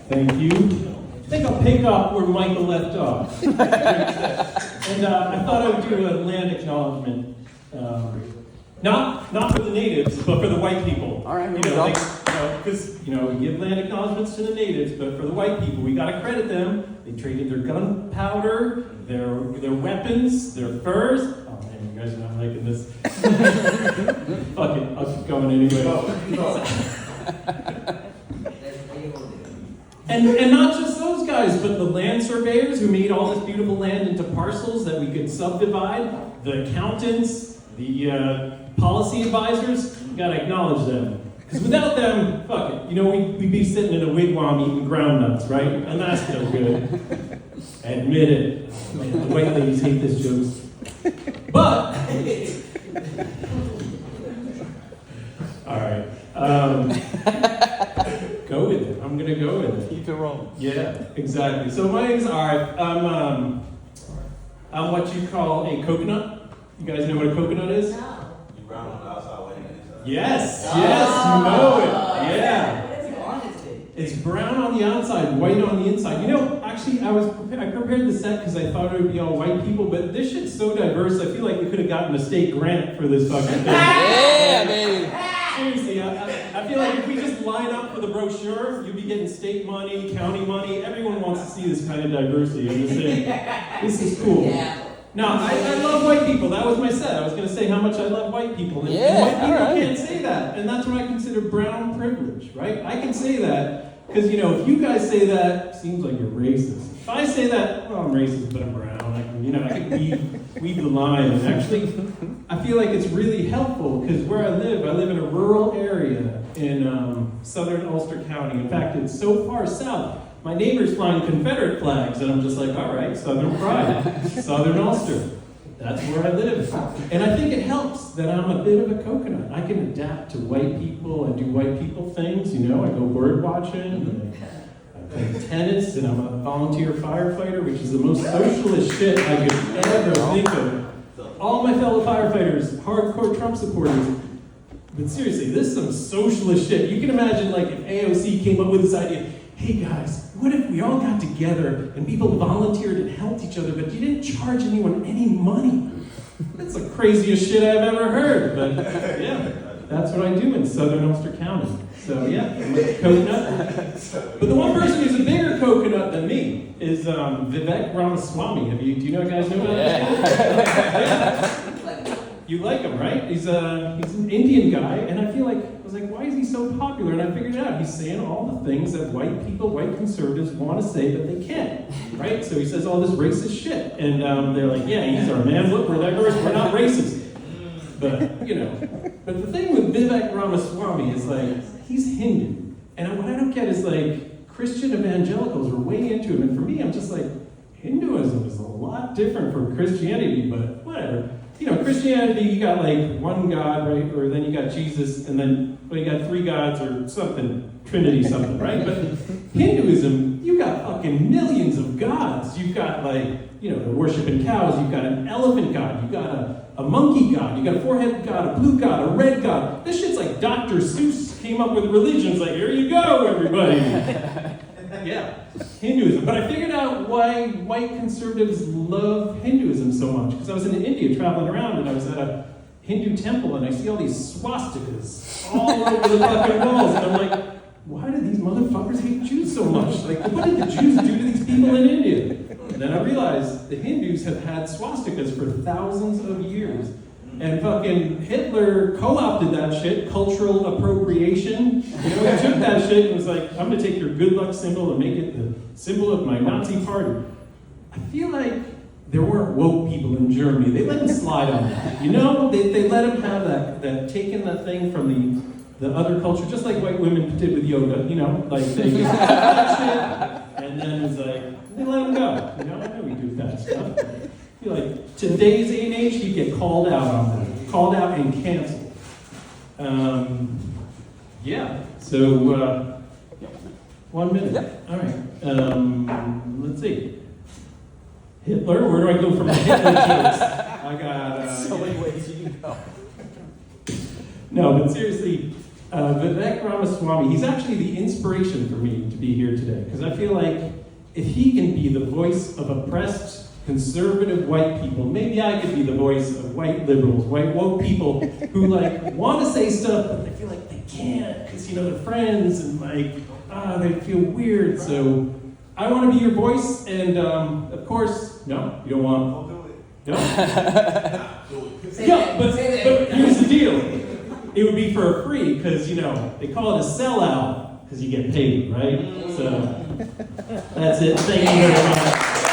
Thank you. I think I'll pick up where Michael left off. And I thought I would do a land acknowledgement. Not for the natives, but for the white people. All right, here we go. Because we give land acknowledgements to the natives, but for the white people, we got to credit them. They traded their gunpowder, their weapons, their furs. Oh man, you guys are not liking this. Fuck it, I'll keep going anyway. And not just those guys, but the land surveyors who made all this beautiful land into parcels that we could subdivide, the accountants, the policy advisors, you gotta acknowledge them. Because without them, fuck it, we'd be sitting in a wigwam eating ground nuts, right? And that's no good. Admit it. Man, the white ladies hate this joke. But, alright. Go with it. I'm gonna go with it. Keep it rolling. Yeah, exactly. So my name's Arif. I'm what you call a coconut. You guys know what a coconut is? No. You brown on the outside, white on the inside. Yes, you know it. Yeah. What is honesty? It's brown on the outside, white on the inside. Actually, I prepared the set because I thought it would be all white people, but this shit's so diverse. I feel like we could have gotten a state grant for this fucking thing. Yeah, baby. Seriously, I feel like if we just line up for the brochure, you'd be getting state money, county money. Everyone wants to see this kind of diversity in this thing. This is cool. Yeah. No, I love white people. That was my set. I was going to say how much I love white people. And Yeah, white people all right. can't say that. And that's what I consider brown privilege, right? I can say that because, if you guys say that, it seems like you're racist. If I say that, well, I'm racist, but I'm brown. I can weave the line. And actually, I feel like it's really helpful because where I live in a rural area in southern Ulster County. In fact, it's so far south. My neighbor's flying Confederate flags, and I'm just like, all right, Southern pride, Southern Ulster. That's where I live. And I think it helps that I'm a bit of a coconut. I can adapt to white people and do white people things. I go bird watching, I play tennis, and I'm a volunteer firefighter, which is the most socialist shit I could ever think of. All my fellow firefighters, hardcore Trump supporters. But seriously, this is some socialist shit. You can imagine if AOC came up with this idea, hey guys, what if we all got together and people volunteered and helped each other, but you didn't charge anyone any money? That's the craziest shit I've ever heard. But yeah, that's what I do in southern Ulster County. So yeah, I'm a coconut. But the one person who's a bigger coconut than me is Vivek Ramaswamy. Do you guys know about this? You like him, right? He's an Indian guy, and I was like, why is he so popular? And I figured it out. He's saying all the things that white conservatives want to say, but they can't, right? So he says all this racist shit, and they're like, yeah, he's our man. Look, we're diverse. We're not racist. But but the thing with Vivek Ramaswamy is he's Hindu, and what I don't get is Christian evangelicals are way into him, and for me, I'm just like, Hinduism is a lot different from Christianity, but whatever. Christianity, you got one God, right? Or then you got Jesus, and then, you got three gods or something, Trinity something, right? But Hinduism, you got fucking millions of gods. You've got they're worshiping cows. You've got an elephant god. You've got a monkey god. You've got a four-headed god, a blue god, a red god. This shit's like Dr. Seuss came up with religions. Here you go, everybody. Yeah, Hinduism. But I figured out why white conservatives love Hinduism so much. Because I was in India traveling around, and I was at a Hindu temple, and I see all these swastikas all over the fucking walls. And I'm like, why do these motherfuckers hate Jews so much? What did the Jews do to these people in India? And then I realized the Hindus have had swastikas for thousands of years. And fucking Hitler co-opted that shit, cultural appropriation. He took that shit and was like, I'm gonna take your good luck symbol and make it the symbol of my Nazi party. I feel like there weren't woke people in Germany. They let him slide on that. They let him have that taking that thing from the other culture, just like white women did with yoga, they just took that shit and then it was they let him go. I know we do that stuff. I feel like today's day and age, he'd get called out on that. Called out and canceled. Yeah, so 1 minute. Yep. All right. Let's see. Hitler, where do I go from Hitler jokes? I got... So many ways you can go. No, but seriously, Vivek Ramaswamy, he's actually the inspiration for me to be here today, because I feel like if he can be the voice of oppressed, conservative white people, maybe I could be the voice of white liberals, white woke people who want to say stuff, but they feel like they can't, because they're friends, and they feel weird. So I want to be your voice, and of course, no, you don't want. Don't do it. No. Say Yeah, that, but say that. here's the deal. It would be for free, because, they call it a sellout, because you get paid, right? So, that's it. Thank you very much.